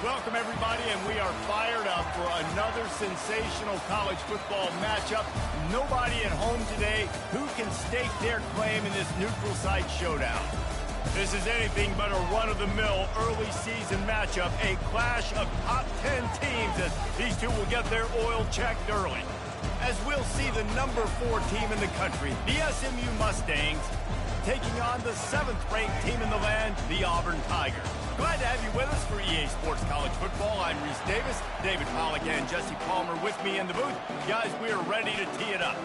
Welcome, everybody, and we are fired up for another sensational college football matchup. Nobody at home today who can stake their claim in this neutral site showdown. This is anything but a run-of-the-mill early season matchup, a clash of top 10 teams as these two will get their oil checked early. As we'll see the number 4 team in the country, the SMU Mustangs, taking on the 7th-ranked team in the land, the Auburn Tigers. Glad to have you with us for EA Sports College Football. I'm Reese Davis, David Pollack, and Jesse Palmer with me in the booth. Guys, we are ready to tee it up.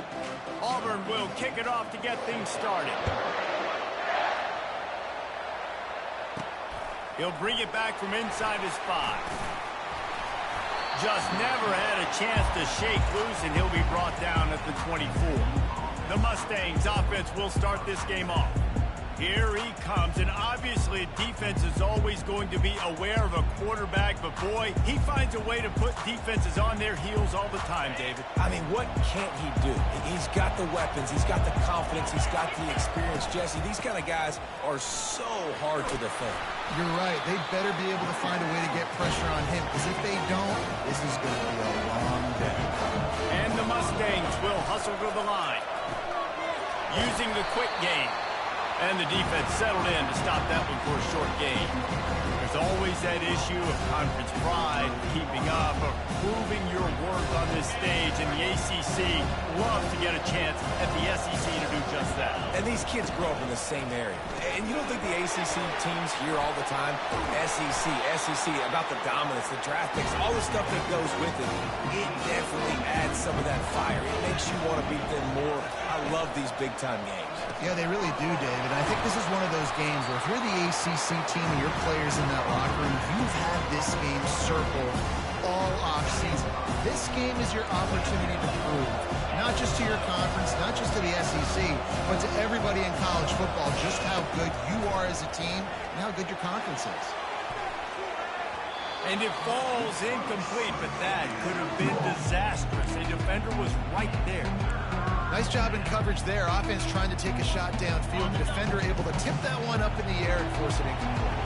Auburn will kick it off to get things started. He'll bring it back from inside his 5. Just never had a chance to shake loose, and he'll be brought down at the 24. The Mustangs offense will start this game off. Here he comes, and obviously defense is always going to be aware of a quarterback, but boy, he finds a way to put defenses on their heels all the time, David. I mean, what can't he do? He's got the weapons, he's got the confidence, he's got the experience. Jesse, these kind of guys are so hard to defend. You're right. They better be able to find a way to get pressure on him, because if they don't, this is going to be a long day. And the Mustangs will hustle to the line, using the quick game. And the defense settled in to stop that one for a short gain. There's always that issue of conference pride, keeping up, or proving your worth on this stage, and the ACC loves to get a chance at the SEC to do just that. And these kids grow up in the same area. And you don't think the ACC teams hear all the time, SEC, about the dominance, the draft picks, all the stuff that goes with it. It definitely adds some of that fire. It makes you want to beat them more. I love these big-time games. Yeah, they really do, David. I think this is one of those games where if you're the ACC team and your players in that locker room, you've had this game circled all offseason. This game is your opportunity to prove, not just to your conference, not just to the SEC, but to everybody in college football, just how good you are as a team and how good your conference is. And it falls incomplete, but that could have been disastrous. A defender was right there. Nice job in coverage there. Offense trying to take a shot downfield. The defender able to tip that one up in the air and force it incomplete.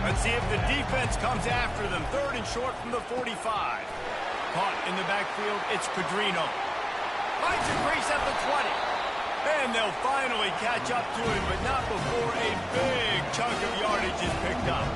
Let's see if the defense comes after them. 3rd and short from the 45. Caught in the backfield, it's Pedrino. Finds a crease at the 20. And they'll finally catch up to him, but not before a big chunk of yardage is picked up.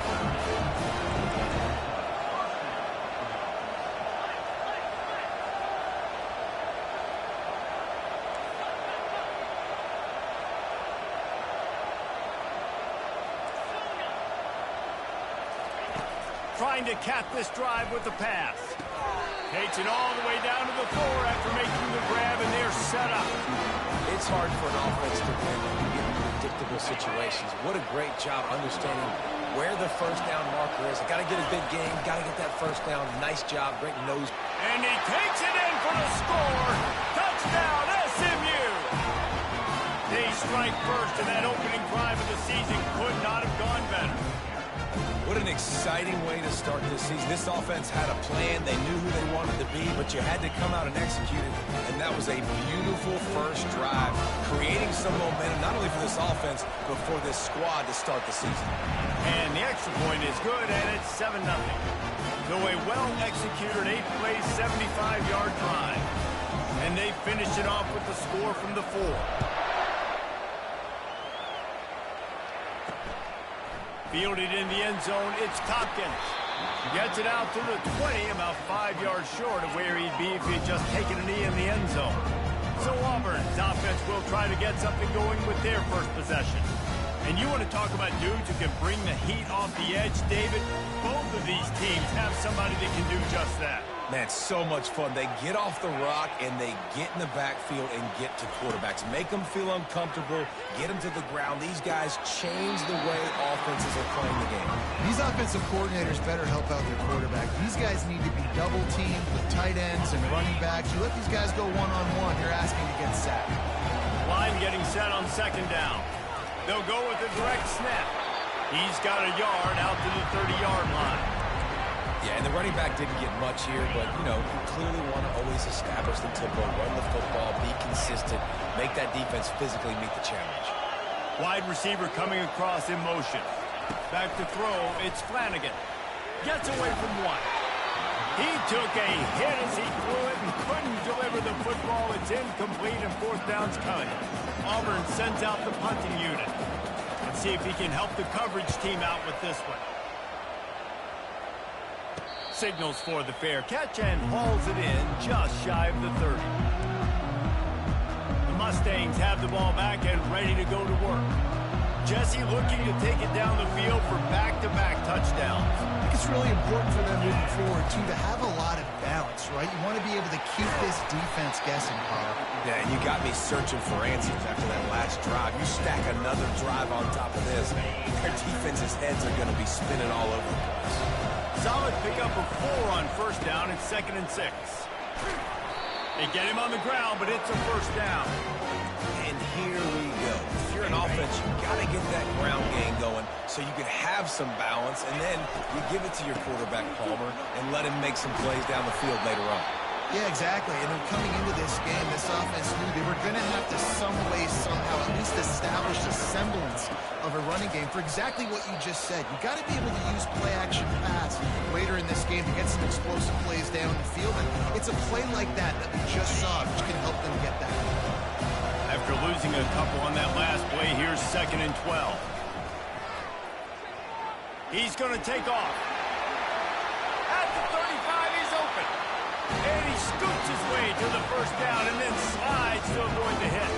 Trying to cap this drive with the pass. Takes it all the way down to the 4 after making the grab, and they're set up. It's hard for an offense to win when you get in predictable situations. What a great job understanding where the first down marker is. Got to get a big game, got to get that first down. Nice job, great nose. And he takes it in for the score. Touchdown, SMU. They strike first, and that opening drive of the season could not have gone better. What an exciting way to start this season. This offense had a plan. They knew who they wanted to be, but you had to come out and execute it. And that was a beautiful first drive, creating some momentum, not only for this offense, but for this squad to start the season. And the extra point is good, and it's 7-0. So a well-executed 8-play, 75-yard drive. And they finish it off with the score from the 4. Fielded in the end zone, it's Tompkins. Gets it out to the 20, about 5 yards short of where he'd be if he'd just taken a knee in the end zone. So Auburn's offense will try to get something going with their first possession. And you want to talk about dudes who can bring the heat off the edge, David? Both of these teams have somebody that can do just that. Man, it's so much fun. They get off the rock, and they get in the backfield and get to quarterbacks. Make them feel uncomfortable, get them to the ground. These guys change the way offenses are playing the game. These offensive coordinators better help out their quarterback. These guys need to be double-teamed with tight ends and running backs. You let these guys go one-on-one, you're asking to get sacked. Line getting set on 2nd down. They'll go with a direct snap. He's got a yard out to the 30-yard line. Yeah, and the running back didn't get much here, but, you know, you clearly want to always establish the tempo, run the football, be consistent, make that defense physically meet the challenge. Wide receiver coming across in motion. Back to throw, it's Flanagan. Gets away from one. He took a hit as he threw it and couldn't deliver the football. It's incomplete and fourth down's coming. Auburn sends out the punting unit. Let's see if he can help the coverage team out with this one. Signals for the fair catch and hauls it in just shy of the 30. The Mustangs have the ball back and ready to go to work. Jesse looking to take it down the field for back-to-back touchdowns. I think it's really important for them moving forward, too, to have a lot of balance, right? You want to be able to keep this defense guessing, Paul. Yeah, and you got me searching for answers after that last drive. You stack another drive on top of this, their defense's heads are going to be spinning all over the place. Solid pickup of 4 on first down and 2nd and 6. They get him on the ground, but it's a first down. And here we go. If you're an offense, you got to get that ground game going so you can have some balance, and then you give it to your quarterback, Palmer, and let him make some plays down the field later on. Yeah, exactly. And then coming into this game, this offense knew they were going to have to some way, somehow, at least establish a semblance of a running game for exactly what you just said. You got to be able to use play-action pass later in this game to get some explosive plays down the field. And it's a play like that that we just saw, which can help them get that. After losing a couple on that last play, here's 2nd and 12. He's going to take off. At the 35, he's open. And he scoots his way to the first down and then slides to avoid the hit.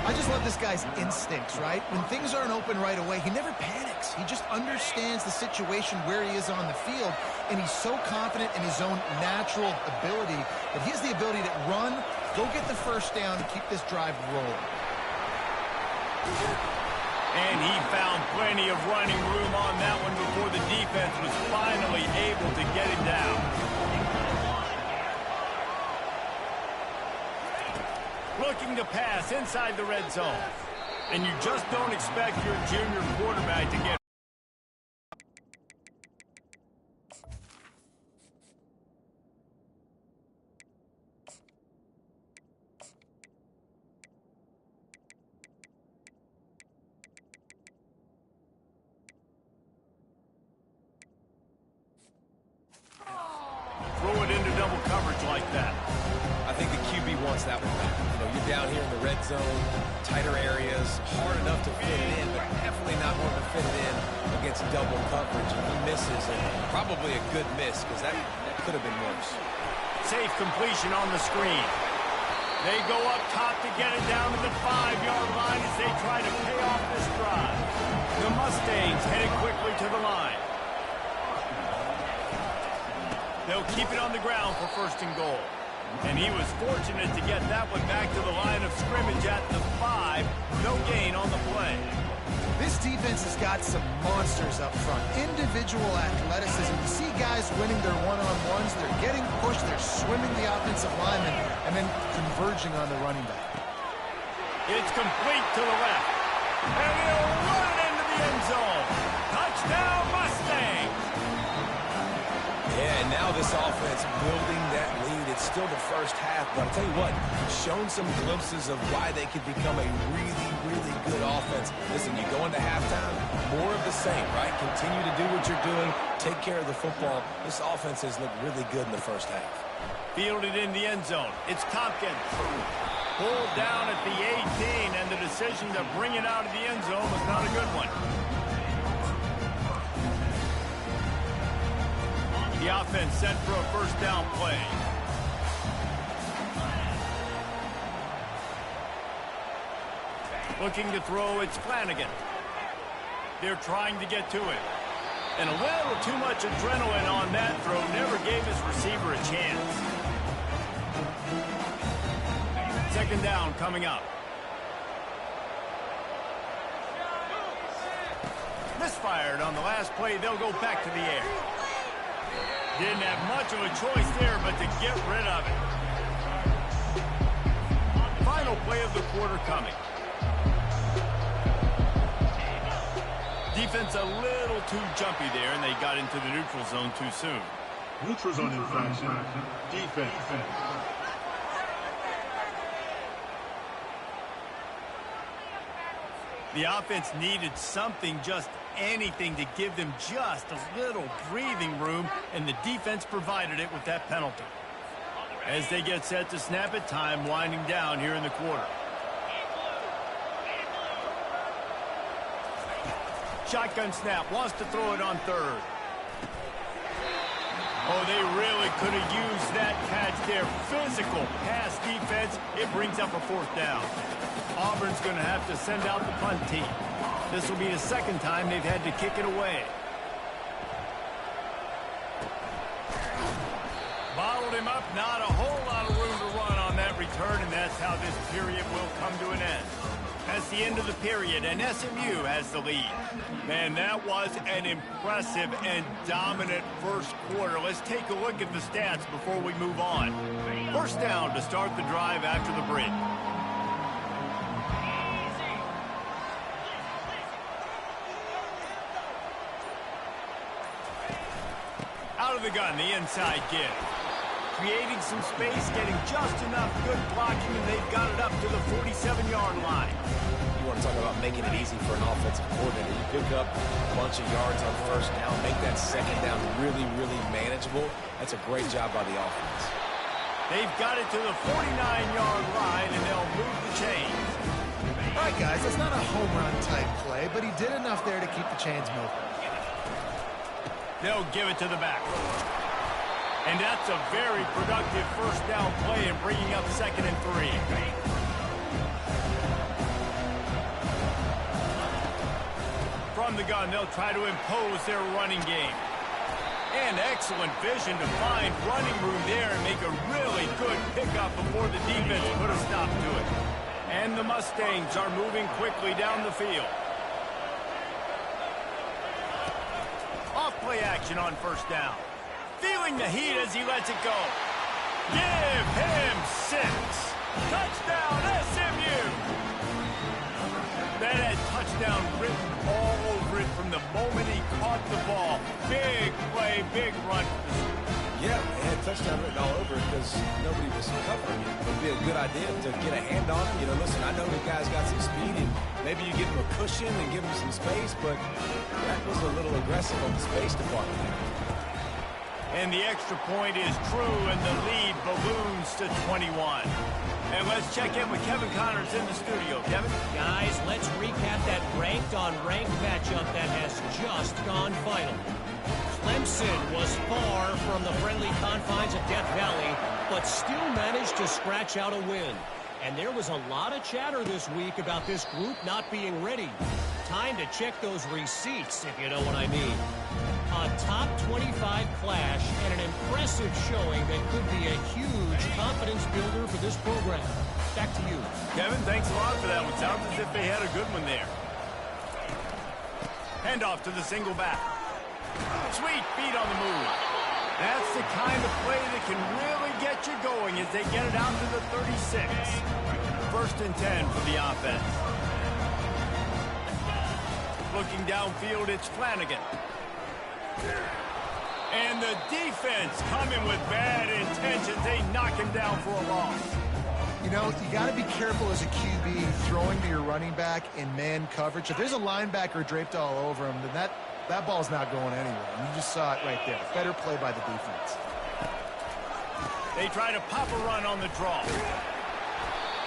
I just love this guy's instincts, right? When things aren't open right away, he never panics. He just understands the situation where he is on the field, and he's so confident in his own natural ability that he has the ability to run, go get the first down, and keep this drive rolling. And he found plenty of running room on that one before the defense was finally able to get him down. Looking to pass inside the red zone. And you just don't expect your junior quarterback to get throw it into double coverage like that. I think the QB wants that one back. You know, you're down here in the red zone, tighter areas, hard enough to fit it in, but definitely not going to fit it in against double coverage. And he misses, and probably a good miss, because that could have been worse. Safe completion on the screen. They go up top to get it down to the 5-yard line as they try to pay off this drive. The Mustangs headed quickly to the line. They'll keep it on the ground for 1st and goal. And he was fortunate to get that one back to the line of scrimmage at the 5. No gain on the play. This defense has got some monsters up front. Individual athleticism. You see guys winning their one-on-ones. They're getting pushed. They're swimming the offensive lineman and then converging on the running back. It's complete to the left. And he'll run it into the end zone. Touchdown, Mustangs! Yeah, and now this offense building that lead. It's still the first half, but I'll tell you what, shown some glimpses of why they could become a really, really good offense. Listen, you go into halftime, more of the same, right? Continue to do what you're doing, take care of the football. This offense has looked really good in the first half. Fielded in the end zone. It's Tompkins. Pulled down at the 18, and the decision to bring it out of the end zone was not a good one. The offense set for a first down play. Looking to throw, it's Flanagan. They're trying to get to it. And a little too much adrenaline on that throw never gave his receiver a chance. 2nd down coming up. Misfired on the last play. They'll go back to the air. Didn't have much of a choice there but to get rid of it. Final play of the quarter coming. Defense a little too jumpy there, and they got into the neutral zone too soon. Neutral zone infraction. Defense. The offense needed something just anything to give them just a little breathing room, and the defense provided it with that penalty. As they get set to snap it, time winding down here in the quarter. Shotgun snap, wants to throw it on third. Oh, they really could have used that catch there. Physical pass defense. It brings up a fourth down. Auburn's going to have to send out the punt team. This will be the second time they've had to kick it away. Bottled him up. Not a whole lot of room to run on that return, and that's how this period will come to an end. That's the end of the period, and SMU has the lead. Man, that was an impressive and dominant first quarter. Let's take a look at the stats before we move on. First down to start the drive after the break. Out of the gun, the inside give. Creating some space, getting just enough good blocking, and they've got it up to the 47-yard line. You want to talk about making it easy for an offensive coordinator. You pick up a bunch of yards on first down, make that second down really, really manageable. That's a great job by the offense. They've got it to the 49-yard line, and they'll move the chains. All right, guys, that's not a home run type play, but he did enough there to keep the chains moving. They'll give it to the back. And that's a very productive first down play and bringing up 2nd and 3. From the gun, they'll try to impose their running game. And excellent vision to find running room there and make a really good pickup before the defense put a stop to it. And the Mustangs are moving quickly down the field. Off-play action on first down. Feeling the heat as he lets it go. Give him 6. Touchdown, SMU! That had touchdown written all over it from the moment he caught the ball. Big play, big run. Yeah, they had touchdown written all over it because nobody was covering it. It would be a good idea to get a hand on him. You know, listen, I know the guy's got some speed, and maybe you give him a cushion and give him some space, but that was a little aggressive on the space department there. And the extra point is true, and the lead balloons to 21. And let's check in with Kevin Connors in the studio. Kevin? Guys, let's recap that ranked-on-ranked matchup that has just gone final. Clemson was far from the friendly confines of Death Valley, but still managed to scratch out a win. And there was a lot of chatter this week about this group not being ready. Time to check those receipts, if you know what I mean. A top 25 clash and an impressive showing that could be a huge confidence builder for this program. Back to you. Kevin, thanks a lot for that one. Sounds as if they had a good one there. Handoff to the single back. Sweet feet on the move. That's the kind of play that can really get you going as they get it out to the 36. 1st and 10 for the offense. Looking downfield, it's Flanagan. And the defense coming with bad intentions. They knock him down for a loss. You know, you got to be careful as a QB throwing to your running back in man coverage. If there's a linebacker draped all over him, then that ball's not going anywhere. And you just saw it right there. Better play by the defense. They try to pop a run on the draw.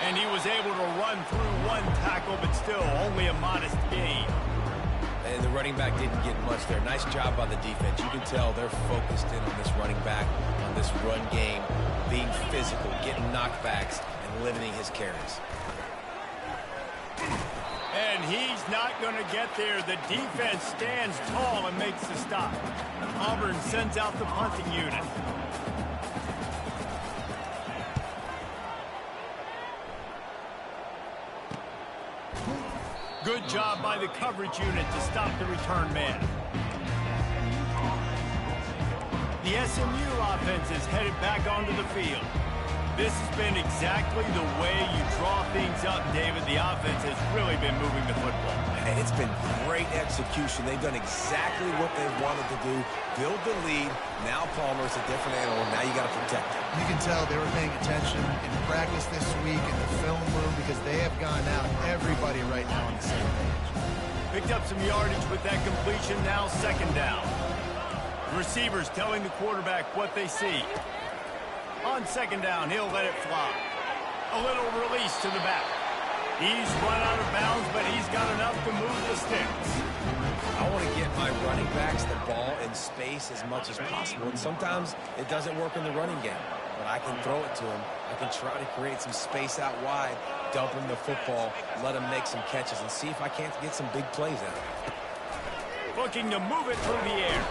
And he was able to run through one tackle, but still only a modest gain. And the running back didn't get much there. Nice job by the defense. You can tell they're focused in on this running back, on this run game, being physical, getting knockbacks, and limiting his carries. And he's not going to get there. The defense stands tall and makes the stop. Auburn sends out the punting unit. Good job by the coverage unit to stop the return man. The SMU offense is headed back onto the field. This has been exactly the way you draw things up, David. The offense has really been moving the football. And it's been great execution. They've done exactly what they wanted to do. Build the lead. Now Palmer's a different animal. Now you got to protect him. You can tell they were paying attention in practice this week in the film room because they have gone out, everybody right now on the same page. Picked up some yardage with that completion, now second down. The receivers telling the quarterback what they see. On second down, he'll let it fly. A little release to the back. He's run out of bounds, but he's got enough to move the sticks. I want to get my running backs the ball in space as much as possible, and sometimes it doesn't work in the running game. But I can throw it to him. I can try to create some space out wide, dump him the football, let him make some catches, and see if I can't get some big plays out of it. Looking to move it through the air.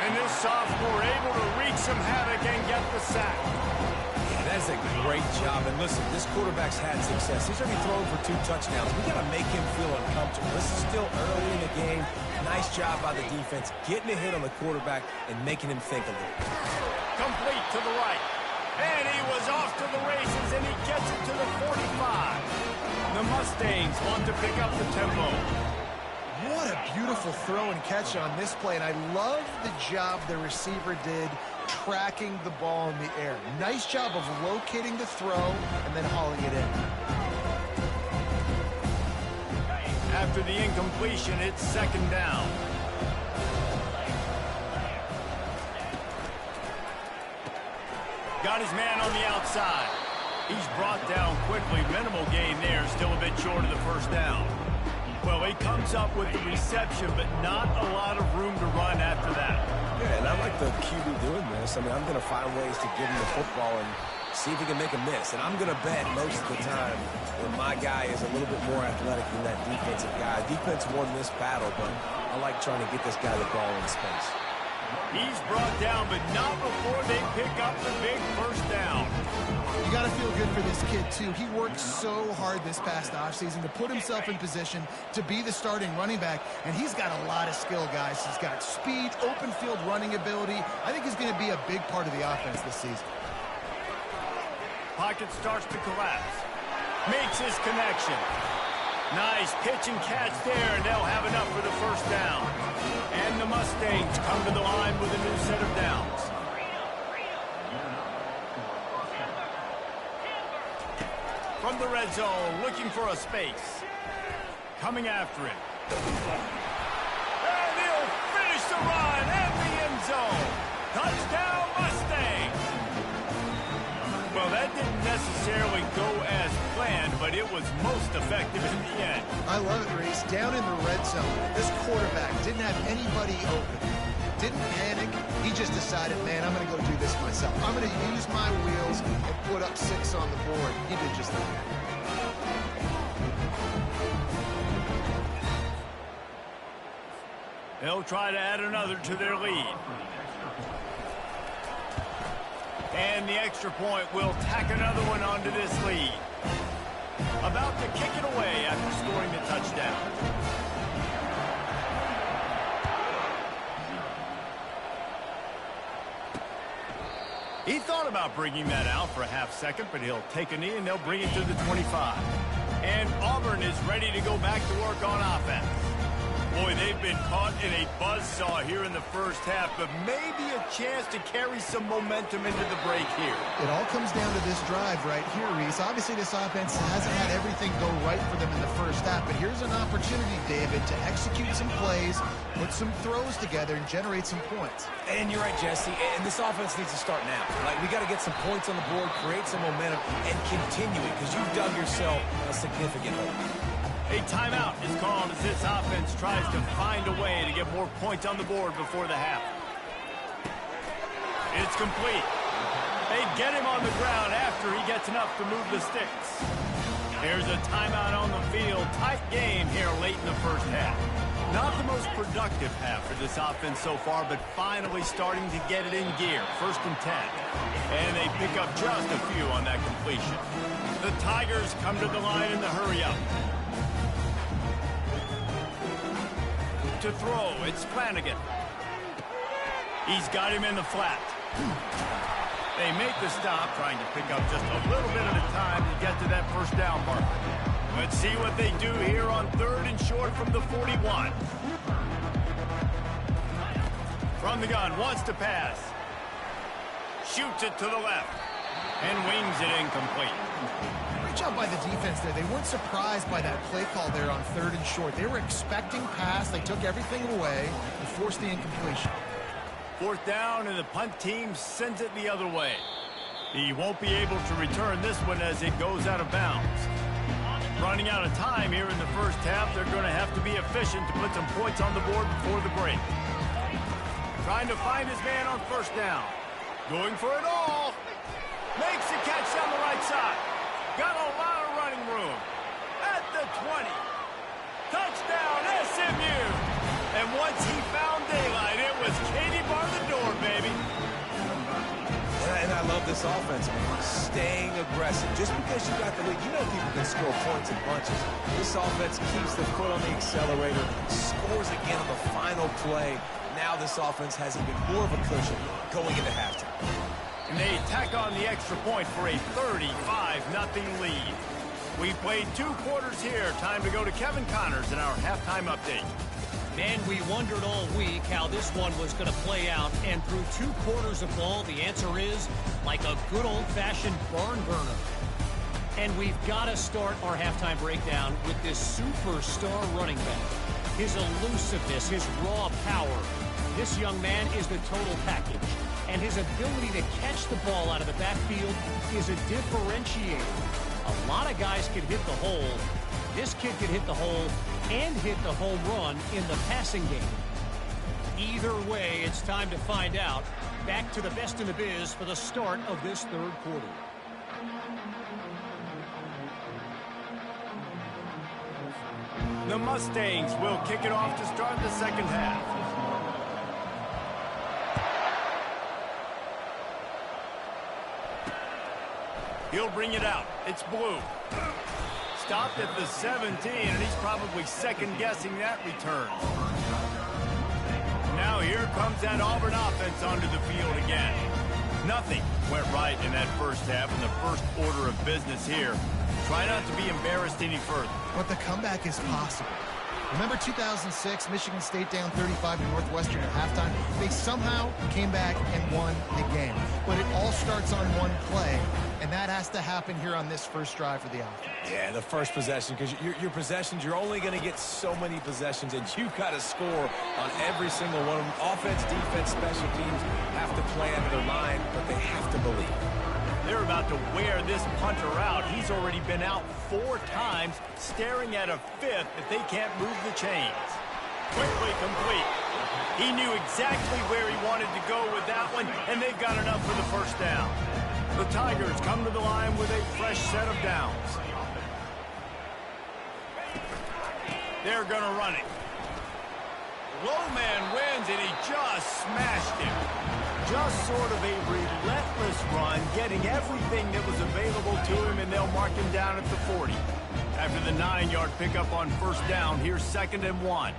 And this sophomore able to wreak some havoc and get the sack. That's a great job. And listen, this quarterback's had success. He's already thrown for 2 touchdowns. We got to make him feel uncomfortable. This is still early in the game. Nice job by the defense, getting a hit on the quarterback and making him think a little. Complete to the right. And he was off to the races, and he gets it to the 45. The Mustangs want to pick up the tempo. What a beautiful throw and catch on this play, and I love the job the receiver did tracking the ball in the air. Nice job of locating the throw and then hauling it in. After the incompletion, it's second down. Got his man on the outside. He's brought down quickly. Minimal gain there, still a bit short of the first down. Well, he comes up with the reception, but not a lot of room to run after that. Yeah, and I like the QB doing this. I mean, I'm going to find ways to give him the football and see if he can make a miss. And I'm going to bet most of the time when my guy is a little bit more athletic than that defensive guy. Defense won this battle, but I like trying to get this guy the ball in space. He's brought down, but not before they pick up the big first down. You got to feel good for this kid, too. He worked so hard this past offseason to put himself in position to be the starting running back, and he's got a lot of skill, guys. He's got speed, open field running ability. I think he's going to be a big part of the offense this season. Pocket starts to collapse. Makes his connection. Nice pitch and catch there, and they'll have enough for the first down. And the Mustangs come to the line with a new set of downs. From the red zone, looking for a space. Coming after it. And he'll finish the run and the end zone. Touchdown, Mustangs! Well, that didn't necessarily go as planned, but it was most effective in the end. I love it, Reese. Down in the red zone, this quarterback didn't have anybody open. Didn't panic. He just decided, man, I'm going to go do this myself. I'm going to use my wheels and put up 6 on the board. He did just that. They'll try to add another to their lead. And the extra point will tack another one onto this lead. About to kick it away after scoring the touchdown. He thought about bringing that out for a half second, but he'll take a knee and they'll bring it to the 25. And Auburn is ready to go back to work on offense. Boy, they've been caught in a buzzsaw here in the first half, but maybe a chance to carry some momentum into the break here. It all comes down to this drive right here, Reese. Obviously, this offense hasn't had everything go right for them in the first half, but here's an opportunity, David, to execute some plays, put some throws together, and generate some points. And you're right, Jesse, and this offense needs to start now. Like, we got to get some points on the board, create some momentum, and continue it, because you've dug yourself a significant hole. A timeout is called as this offense tries to find a way to get more points on the board before the half. It's complete. They get him on the ground after he gets enough to move the sticks. There's a timeout on the field. Tight game here late in the first half. Not the most productive half for this offense so far, but finally starting to get it in gear. 1st and 10. And they pick up just a few on that completion. The Tigers come to the line in the hurry-up. To throw, it's Flanagan. He's got him in the flat. They make the stop, trying to pick up just a little bit at a time to get to that first down mark. Let's see what they do here on 3rd and short from the 41. From the gun, wants to pass. Shoots it to the left. And wings it incomplete. Good job by the defense there. They weren't surprised by that play call there on 3rd and short. They were expecting pass. They took everything away and forced the incompletion. 4th down, and the punt team sends it the other way. He won't be able to return this one as it goes out of bounds. Running out of time here in the first half, they're going to have to be efficient to put some points on the board before the break. Trying to find his man on 1st down. Going for it all. Makes the catch down the right side. Got a lot of running room. At the 20. Touchdown, SMU. And once he found daylight, it was Katie bar the door, baby. And I love this offense, man. Staying aggressive. Just because you got the lead, you know people can score points in bunches. This offense keeps the foot on the accelerator, scores again on the final play. Now this offense has even more of a cushion going into halftime. And they tack on the extra point for a 35-0 lead. We played 2 quarters here. Time to go to Kevin Connors in our halftime update. Man, we wondered all week how this one was going to play out, and through 2 quarters of ball, the answer is like a good old-fashioned barn burner. And we've got to start our halftime breakdown with this superstar running back. His elusiveness, his raw power. This young man is the total package, and his ability to catch the ball out of the backfield is a differentiator. A lot of guys can hit the hole. This kid can hit the hole and hit the home run in the passing game. Either way, it's time to find out. Back to the best in the biz for the start of this 3rd quarter. The Mustangs will kick it off to start the 2nd half. He'll bring it out. It's Blue. Stopped at the 17, and he's probably second-guessing that return. Now here comes that Auburn offense onto the field again. Nothing went right in that first half in the first order of business here. Try not to be embarrassed any further. But the comeback is possible. Remember 2006, Michigan State down 35 to Northwestern at halftime? They somehow came back and won the game. But it all starts on one play, and that has to happen here on this first drive for the offense. Yeah, the first possession, because your possessions, you're only going to get so many possessions, and you've got to score on every single one of them. Offense, defense, special teams have to play under their mind, but they have to believe. They're about to wear this punter out. He's already been out 4 times, staring at a 5th if they can't move the chains. Quickly complete. He knew exactly where he wanted to go with that one, and they've got enough for the 1st down. The Tigers come to the line with a fresh set of downs. They're going to run it. Low man wins, and he just smashed him. Just sort of a relentless run, getting everything that was available to him, and they'll mark him down at the 40. After the 9-yard pickup on 1st down, here's 2nd and 1.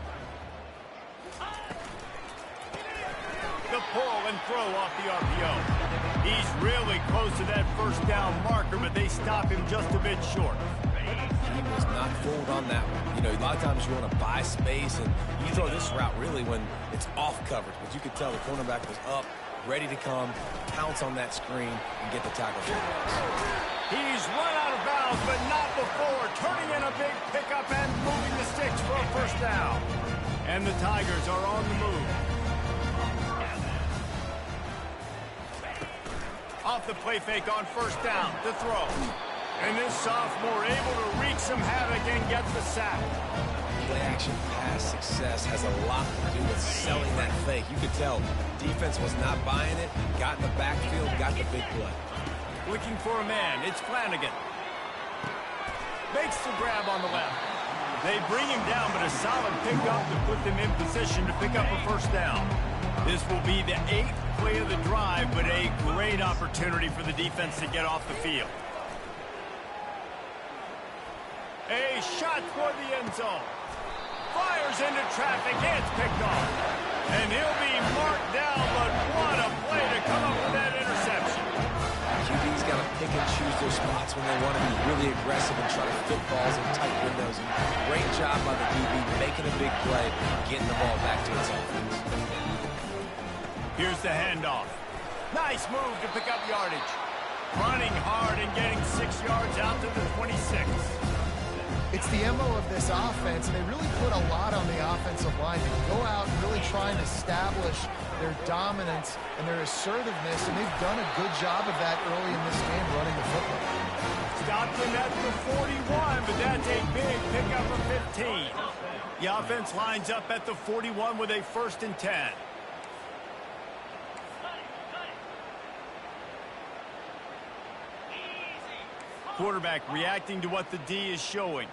The pull and throw off the RPO. He's really close to that 1st down marker, but they stop him just a bit short. He was not fooled on that one. You know, a lot of times you want to buy space, and you throw this route really when it's off coverage. But you could tell the cornerback was up, ready to come, pounce on that screen, and get the tackle. He's run out of bounds, but not before. Turning in a big pickup and moving the sticks for a 1st down. And the Tigers are on the move. Off the play fake on 1st down. The throw. And this sophomore able to wreak some havoc and get the sack. Play-action pass success has a lot to do with selling that fake. You could tell defense was not buying it, got in the backfield, got the big play. Looking for a man. It's Flanagan. Makes the grab on the left. They bring him down, but a solid pickup to put them in position to pick up a 1st down. This will be the 8th play of the drive, but a great opportunity for the defense to get off the field. A shot for the end zone. Fires into traffic. It's picked off. And he'll be marked down, but what a play to come up with that interception. QB's got to pick and choose their spots when they want to be really aggressive and try to fit balls in tight windows. And great job by the DB making a big play, getting the ball back to his offense. Here's the handoff. Nice move to pick up yardage. running hard and getting 6 yards out to the 26. It's the MO of this offense, and they really put a lot on the offensive line to go out and really try and establish their dominance and their assertiveness, and they've done a good job of that early in this game running the football. Stopped him at the 41, but that's a big pickup of 15. The offense lines up at the 41 with a 1st and 10. Quarterback reacting to what the D is showing.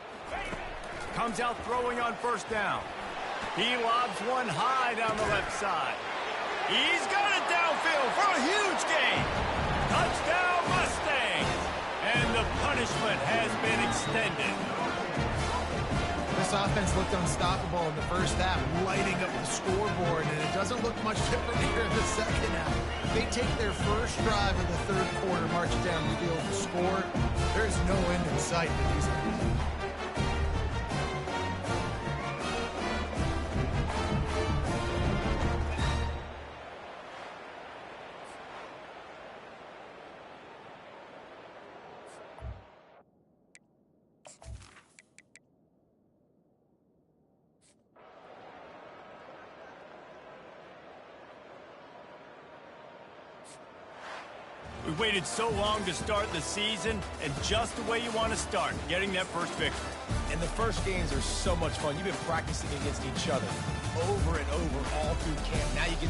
Comes out throwing on 1st down. He lobs one high down the left side. He's got it downfield for a huge gain. Touchdown Mustangs. And the punishment has been extended. This offense looked unstoppable in the first half, lighting up the scoreboard, and it doesn't look much different here in the second half. They take their first drive of the third quarter, march down the field to score. There's no end in sight to these guys. We waited so long to start the season, and just the way you want to start, getting that first victory. And the first games are so much fun. You've been practicing against each other over and over all through camp. Now you get